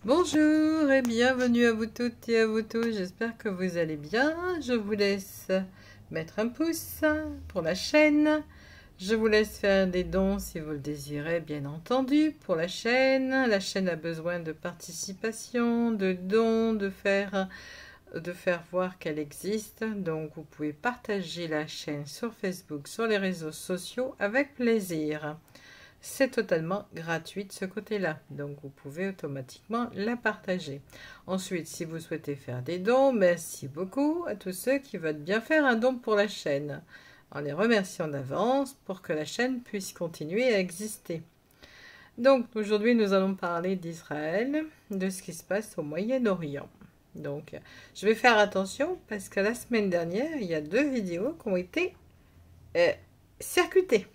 Bonjour et bienvenue à vous toutes et à vous tous, j'espère que vous allez bien. Je vous laisse mettre un pouce pour la chaîne. Je vous laisse faire des dons si vous le désirez, bien entendu, pour la chaîne. La chaîne a besoin de participation, de dons, de faire voir qu'elle existe. Donc vous pouvez partager la chaîne sur Facebook, sur les réseaux sociaux avec plaisir. C'est totalement gratuit de ce côté-là, donc vous pouvez automatiquement la partager. Ensuite, si vous souhaitez faire des dons, merci beaucoup à tous ceux qui veulent bien faire un don pour la chaîne, en les remerciant d'avance pour que la chaîne puisse continuer à exister. Donc aujourd'hui, nous allons parler d'Israël, de ce qui se passe au Moyen-Orient. Donc, je vais faire attention parce que la semaine dernière, il y a 2 vidéos qui ont été circuitées.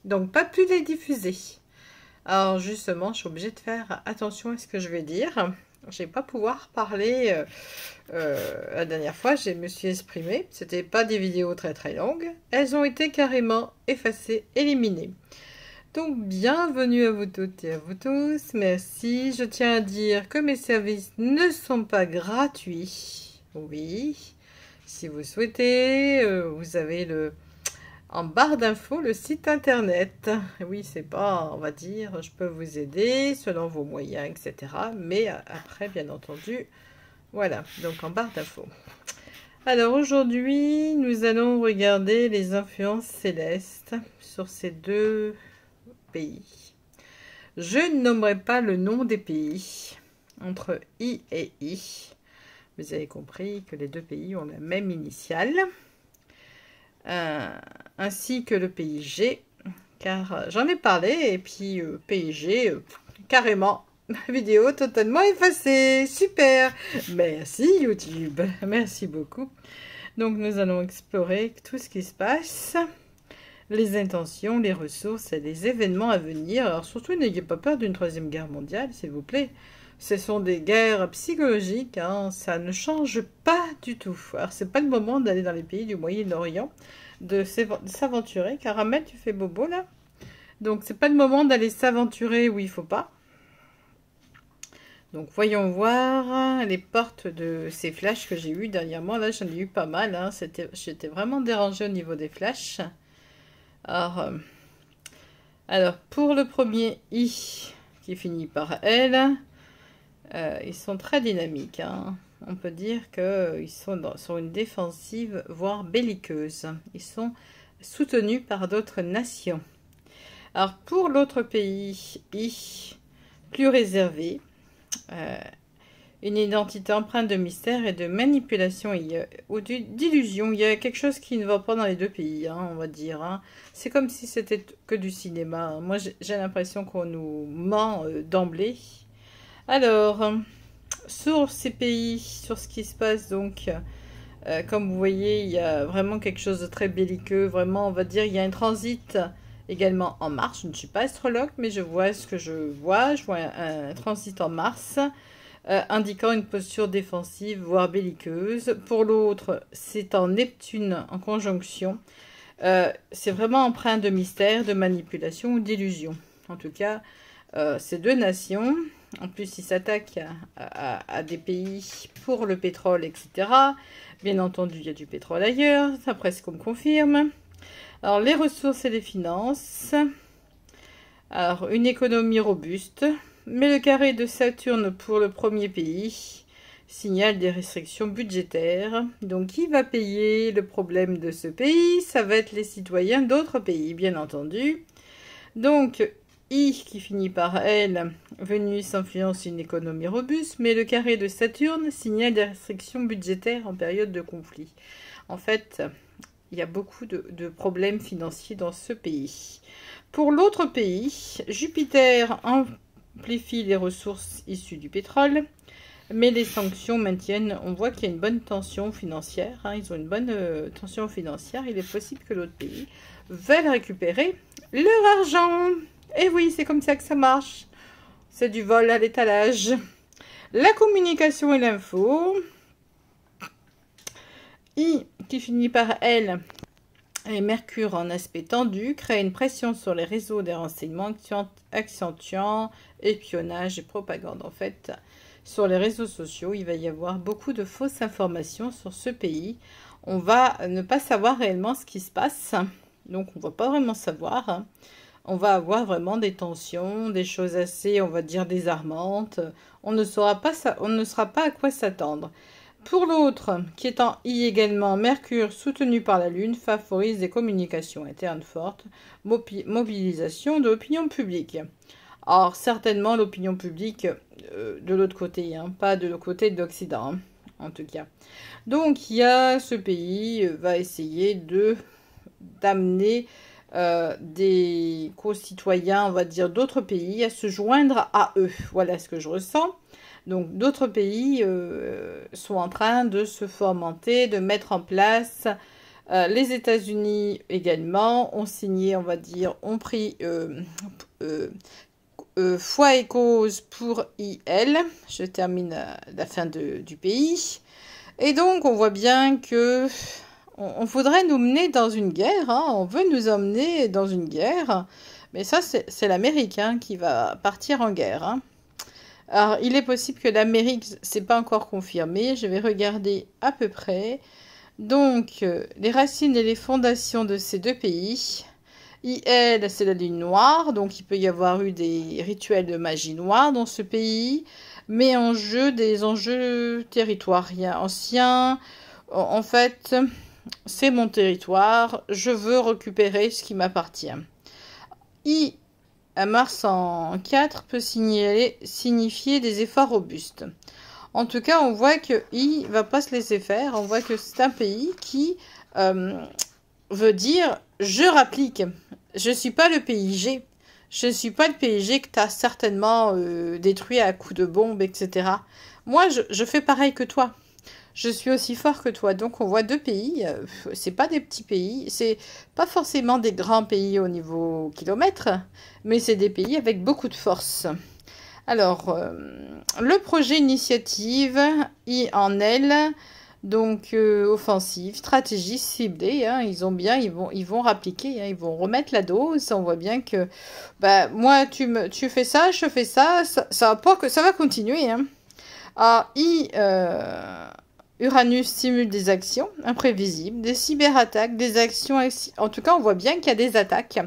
Donc, pas plus les diffuser. Alors, justement, je suis obligée de faire attention à ce que je vais dire. Je ne vais pas pouvoir parler. La dernière fois, je me suis exprimée. Ce n'était pas des vidéos très très longues. Elles ont été carrément effacées, éliminées. Donc, bienvenue à vous toutes et à vous tous. Merci. Je tiens à dire que mes services ne sont pas gratuits. Oui. Si vous souhaitez, vous avez en barre d'infos, le site internet. Oui, c'est pas, on va dire, je peux vous aider selon vos moyens, etc. Mais après, bien entendu, voilà, donc en barre d'infos. Alors aujourd'hui, nous allons regarder les influences célestes sur ces 2 pays. Je ne nommerai pas le nom des pays, entre I et I. Vous avez compris que les 2 pays ont la même initiale. Ainsi que le pays G, car j'en ai parlé, et puis pays G, carrément, vidéo totalement effacée, super, merci YouTube, merci beaucoup. Donc nous allons explorer tout ce qui se passe, les intentions, les ressources et les événements à venir. Alors surtout, n'ayez pas peur d'une 3e guerre mondiale, s'il vous plaît. Ce sont des guerres psychologiques, hein, ça ne change pas du tout. Alors, c'est pas le moment d'aller dans les pays du Moyen-Orient, de s'aventurer. Caramel, tu fais bobo, là? Donc, c'est pas le moment d'aller s'aventurer où il faut pas. Donc, voyons voir les portes de ces flashs que j'ai eu dernièrement. Là, j'en ai eu pas mal, hein. J'étais vraiment dérangée au niveau des flashs. Alors, pour le premier I, qui finit par L... ils sont très dynamiques, hein. On peut dire qu'ils sont sur une défensive, voire belliqueuse. Ils sont soutenus par d'autres nations. Alors, pour l'autre pays, I, plus réservé, une identité empreinte de mystère et de manipulation ou d'illusion. Il y a quelque chose qui ne va pas dans les 2 pays, hein, on va dire. Hein. C'est comme si c'était que du cinéma. Moi, j'ai l'impression qu'on nous ment d'emblée. Alors, sur ces pays, sur ce qui se passe, donc, comme vous voyez, il y a vraiment quelque chose de très belliqueux. Vraiment, on va dire, il y a un transit également en Mars. Je ne suis pas astrologue, mais je vois ce que je vois. Je vois un transit en Mars, indiquant une posture défensive, voire belliqueuse. Pour l'autre, c'est en Neptune en conjonction. C'est vraiment empreint de mystère, de manipulation ou d'illusion. En tout cas, ces 2 nations... En plus, ils s'attaquent à des pays pour le pétrole, etc. Bien entendu, il y a du pétrole ailleurs, d'après ce qu'on me confirme. Alors, les ressources et les finances. Alors, une économie robuste. Mais le carré de Saturne pour le premier pays signale des restrictions budgétaires. Donc, qui va payer le problème de ce pays? Ça va être les citoyens d'autres pays, bien entendu. Donc, I qui finit par L, Vénus influence une économie robuste, mais le carré de Saturne signale des restrictions budgétaires en période de conflit. En fait, il y a beaucoup de problèmes financiers dans ce pays. Pour l'autre pays, Jupiter amplifie les ressources issues du pétrole, mais les sanctions maintiennent, on voit qu'il y a une bonne tension financière, hein, ils ont une bonne tension financière, il est possible que l'autre pays veuille récupérer leur argent. Et oui, c'est comme ça que ça marche. C'est du vol à l'étalage. La communication et l'info. I qui finit par L Et Mercure en aspect tendu crée une pression sur les réseaux des renseignements accentuant espionnage et propagande. En fait, sur les réseaux sociaux, il va y avoir beaucoup de fausses informations sur ce pays. On va ne pas savoir réellement ce qui se passe, donc on ne va pas vraiment savoir. On va avoir vraiment des tensions, des choses assez, on va dire, désarmantes. On ne saura pas à quoi s'attendre. Pour l'autre, qui est en I également, Mercure soutenu par la Lune favorise des communications internes fortes, mobilisation de l'opinion publique. Alors certainement l'opinion publique de l'autre côté, hein, pas de l'autre côté de l'Occident, hein, en tout cas. Donc il y a ce pays va essayer d'amener des concitoyens, on va dire, d'autres pays à se joindre à eux. Voilà ce que je ressens. Donc d'autres pays sont en train de se fomenter, de mettre en place. Les États-Unis également ont signé, on va dire, ont pris foi et cause pour IL. Je termine la fin du pays. Et donc on voit bien que on voudrait nous mener dans une guerre. Hein. On veut nous emmener dans une guerre. Mais ça, c'est l'Amérique hein, qui va partir en guerre. Hein. Alors, il est possible que l'Amérique, c'est pas encore confirmé. Je vais regarder à peu près. Donc, les racines et les fondations de ces deux pays. IL, c'est la lune noire. Donc, il peut y avoir eu des rituels de magie noire dans ce pays. Mais en jeu, des enjeux territoriaux anciens. En fait, c'est mon territoire. Je veux récupérer ce qui m'appartient. I. Un Mars en 4 peut signifier des efforts robustes. En tout cas, on voit que I va pas se laisser faire. On voit que c'est un pays qui veut dire je rapplique. Je suis pas le pays G. Je suis pas le pays G que tu as certainement détruit à coups de bombe, etc. Moi, je fais pareil que toi. Je suis aussi fort que toi. Donc, on voit deux pays. C'est pas des petits pays. C'est pas forcément des grands pays au niveau kilomètre, mais c'est des pays avec beaucoup de force. Alors, le projet initiative, I en L, donc offensive, stratégie ciblée. Hein, ils vont rappliquer, hein, ils vont remettre la dose. On voit bien que, bah, moi, tu fais ça, je fais ça, ça va continuer. Hein. Ah, I. Uranus simule des actions imprévisibles, des cyberattaques, des actions... En tout cas, on voit bien qu'il y a des attaques.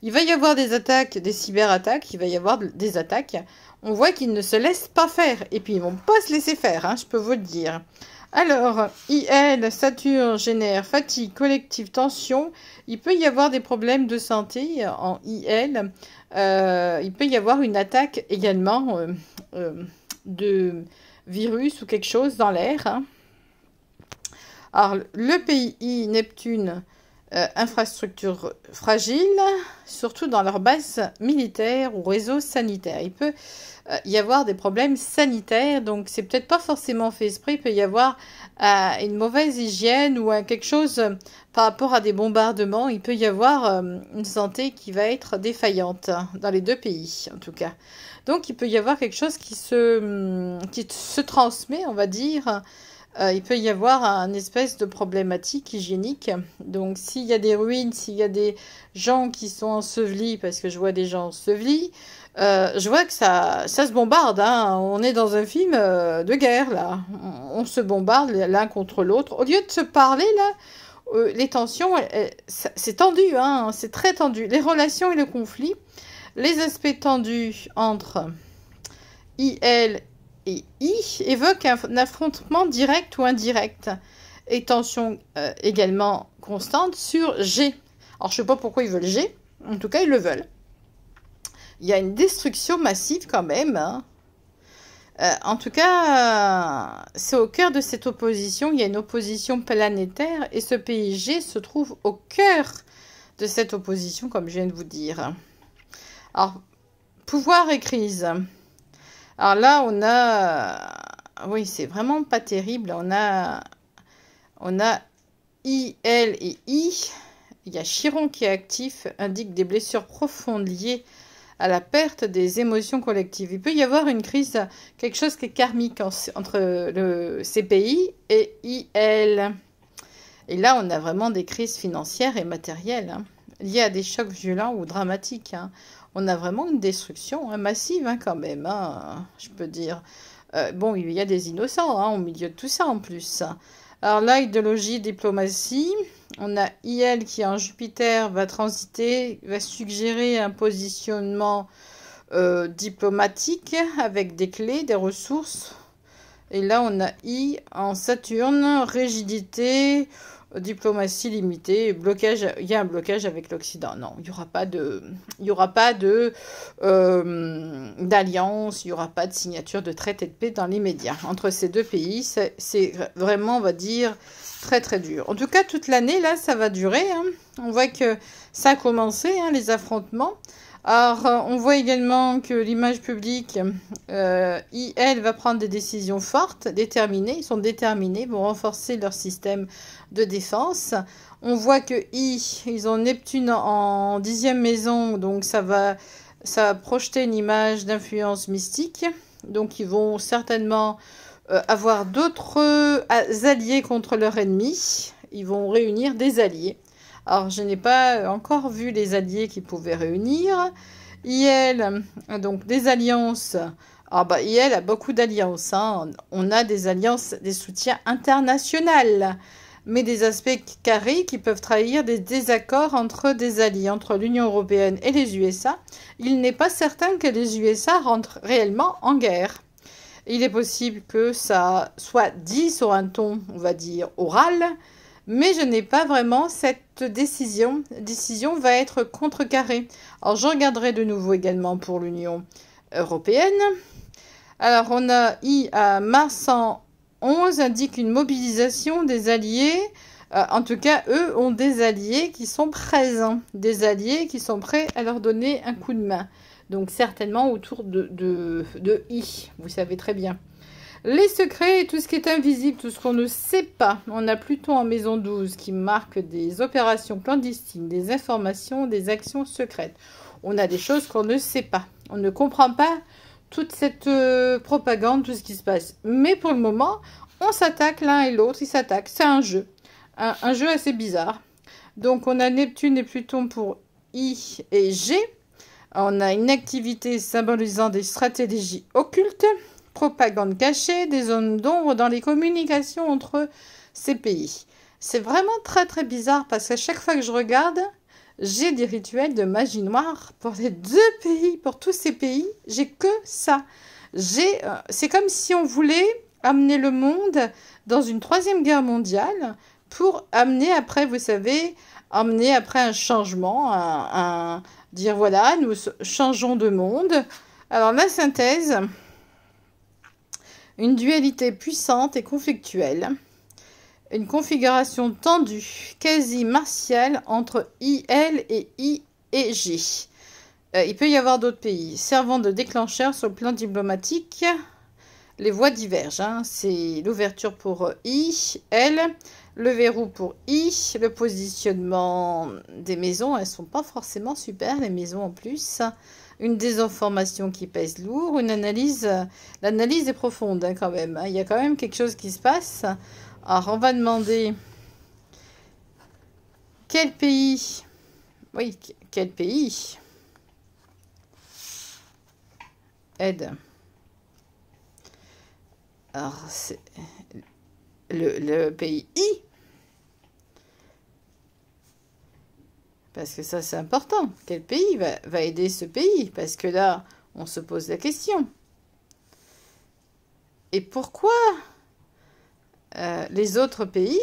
Il va y avoir des attaques, des cyberattaques, il va y avoir des attaques. On voit qu'ils ne se laissent pas faire. Et puis, ils vont pas se laisser faire, hein, je peux vous le dire. Alors, IL, Saturne génère fatigue collective, tension. Il peut y avoir des problèmes de santé en IL. Il peut y avoir une attaque également de virus ou quelque chose dans l'air, hein. Alors, le pays Neptune, infrastructure fragile, surtout dans leur base militaire ou réseau sanitaire. Il peut y avoir des problèmes sanitaires, donc c'est peut-être pas forcément fait esprit. Il peut y avoir une mauvaise hygiène ou quelque chose par rapport à des bombardements. Il peut y avoir une santé qui va être défaillante dans les deux pays, en tout cas. Donc, il peut y avoir quelque chose qui se transmet, on va dire. Il peut y avoir un espèce de problématique hygiénique. Donc, s'il y a des ruines, s'il y a des gens qui sont ensevelis, parce que je vois des gens ensevelis, je vois que ça se bombarde. Hein. On est dans un film de guerre, là. On se bombarde l'un contre l'autre. Au lieu de se parler, là, les tensions, c'est tendu. Hein. C'est très tendu. Les relations et le conflit, les aspects tendus entre IL et I évoquent un affrontement direct ou indirect. Et tension également constante sur G. Alors, je ne sais pas pourquoi ils veulent G. En tout cas, ils le veulent. Il y a une destruction massive quand même. Hein. En tout cas, c'est au cœur de cette opposition. Il y a une opposition planétaire. Et ce pays G se trouve au cœur de cette opposition, comme je viens de vous dire. Alors, pouvoir et crise. Alors là, on a... Oui, c'est vraiment pas terrible. On a I, L et I. Il y a Chiron qui est actif, indique des blessures profondes liées à la perte des émotions collectives. Il peut y avoir une crise, quelque chose qui est karmique entre ces pays et IL. Et là, on a vraiment des crises financières et matérielles, hein, liées à des chocs violents ou dramatiques, hein. On a vraiment une destruction, hein, massive, hein, quand même, hein, je peux dire. Bon, il y a des innocents, hein, au milieu de tout ça en plus. Alors là, idéologie, diplomatie. On a IL qui en Jupiter va transiter, va suggérer un positionnement diplomatique avec des clés, des ressources. Et là, on a I en Saturne, rigidité, diplomatie limitée, blocage. Il y a un blocage avec l'Occident. Non, il y aura pas de d'alliance, il y aura pas de signature de traité de paix dans l'immédiat entre ces deux pays. C'est vraiment, on va dire, très très dur. En tout cas, toute l'année là, ça va durer, hein. On voit que ça a commencé, hein, les affrontements. Alors, on voit également que l'image publique, IL va prendre des décisions fortes, déterminées. Ils sont déterminés, vont renforcer leur système de défense. On voit que ils ont Neptune en 10e maison, donc ça va projeter une image d'influence mystique. Donc, ils vont certainement avoir d'autres alliés contre leur ennemi. Ils vont réunir des alliés. Alors, je n'ai pas encore vu les alliés qu'ils pouvaient réunir. IL, donc des alliances. Ah bah, IL a beaucoup d'alliances, hein. On a des alliances, des soutiens internationaux, mais des aspects carrés qui peuvent trahir des désaccords entre des alliés, entre l'Union européenne et les USA. Il n'est pas certain que les USA rentrent réellement en guerre. Il est possible que ça soit dit sur un ton, on va dire, oral, mais je n'ai pas vraiment cette décision. La décision va être contrecarrée. Alors, je regarderai de nouveau également pour l'Union européenne. Alors, on a I à Mars 111 indique une mobilisation des alliés. En tout cas, eux ont des alliés qui sont présents. Des alliés qui sont prêts à leur donner un coup de main. Donc, certainement autour de I. Vous savez très bien. Les secrets et tout ce qui est invisible, tout ce qu'on ne sait pas. On a Pluton en maison 12 qui marque des opérations clandestines, des informations, des actions secrètes. On a des choses qu'on ne sait pas. On ne comprend pas toute cette propagande, tout ce qui se passe. Mais pour le moment, on s'attaque l'un et l'autre, ils s'attaquent. C'est un jeu. Un jeu assez bizarre. Donc on a Neptune et Pluton pour I et G. On a une activité symbolisant des stratégies occultes. Propagande cachée, des zones d'ombre dans les communications entre ces pays. C'est vraiment très très bizarre parce qu'à chaque fois que je regarde, j'ai des rituels de magie noire pour les deux pays, pour tous ces pays, j'ai que ça. C'est comme si on voulait amener le monde dans une troisième guerre mondiale pour amener après, vous savez, amener après un changement, dire voilà, nous changeons de monde. Alors la synthèse... Une dualité puissante et conflictuelle. Une configuration tendue, quasi martiale entre IL et I et G. Il peut y avoir d'autres pays servant de déclencheur sur le plan diplomatique. Les voies divergent, hein. C'est l'ouverture pour I, L, le verrou pour I, le positionnement des maisons. Elles ne sont pas forcément super, les maisons en plus. Une désinformation qui pèse lourd, une analyse, l'analyse est profonde, hein, quand même, hein. Il y a quand même quelque chose qui se passe. Alors, on va demander quel pays, oui, quel pays aide. Alors, c'est le pays I. Parce que ça, c'est important. Quel pays va aider ce pays? Parce que là, on se pose la question. Et pourquoi les autres pays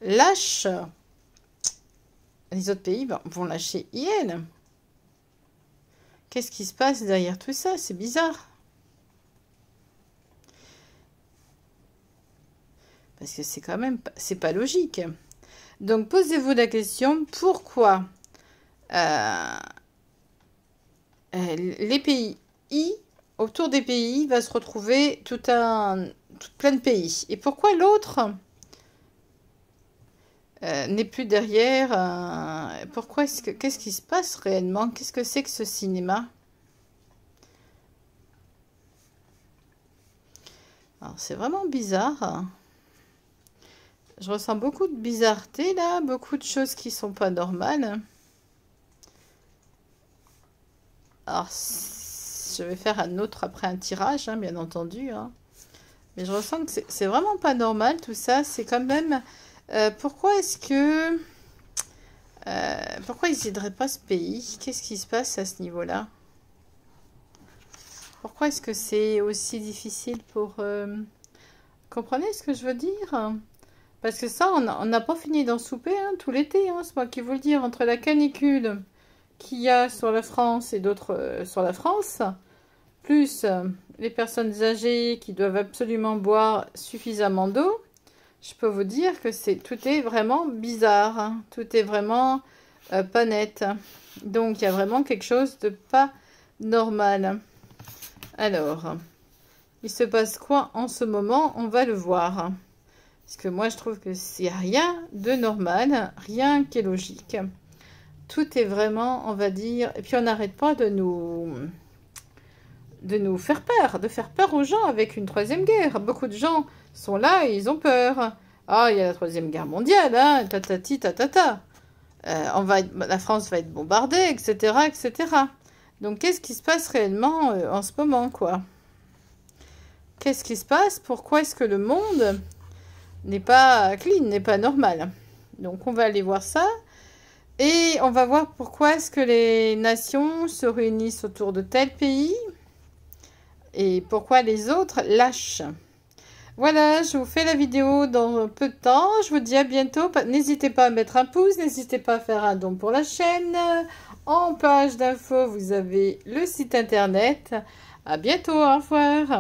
lâchent... Les autres pays vont lâcher IL. Qu'est-ce qui se passe derrière tout ça? C'est bizarre. Parce que c'est quand même... C'est pas logique. Donc, posez-vous la question, pourquoi les pays I, autour des pays, va se retrouver tout plein de pays. Et pourquoi l'autre n'est plus derrière pourquoi qu'est-ce qui se passe réellement? Qu'est-ce que c'est que ce cinéma? Alors, c'est vraiment bizarre. Je ressens beaucoup de bizarreté là, beaucoup de choses qui sont pas normales. Alors, je vais faire un autre après un tirage, hein, bien entendu. Hein. Mais je ressens que c'est vraiment pas normal tout ça. C'est quand même... pourquoi est-ce que... pourquoi ils n'aideraient pas ce pays? Qu'est-ce qui se passe à ce niveau-là? Pourquoi est-ce que c'est aussi difficile pour... comprenez ce que je veux dire? Parce que ça, on n'a pas fini d'en souper hein, tout l'été. Hein, c'est moi qui vous le dis. Entre la canicule qu'il y a sur la France et d'autres sur la France, plus les personnes âgées qui doivent absolument boire suffisamment d'eau, je peux vous dire que tout est vraiment bizarre. Hein, tout est vraiment pas net. Donc, il y a vraiment quelque chose de pas normal. Alors, il se passe quoi en ce moment? On va le voir. Parce que moi, je trouve que c'est rien de normal, rien qui est logique. Tout est vraiment, on va dire... Et puis, on n'arrête pas de nous faire peur aux gens avec une troisième guerre. Beaucoup de gens sont là et ils ont peur. Ah, il y a la troisième guerre mondiale, hein, tatati, tatata. La France va être bombardée, etc., etc. Donc, qu'est-ce qui se passe réellement en ce moment, quoi? Qu'est-ce qui se passe? Pourquoi est-ce que le monde n'est pas clean, n'est pas normal? Donc, on va aller voir ça. Et on va voir pourquoi est-ce que les nations se réunissent autour de tel pays et pourquoi les autres lâchent. Voilà, je vous fais la vidéo dans peu de temps. Je vous dis à bientôt. N'hésitez pas à mettre un pouce, n'hésitez pas à faire un don pour la chaîne. En page d'infos, vous avez le site internet. À bientôt, au revoir.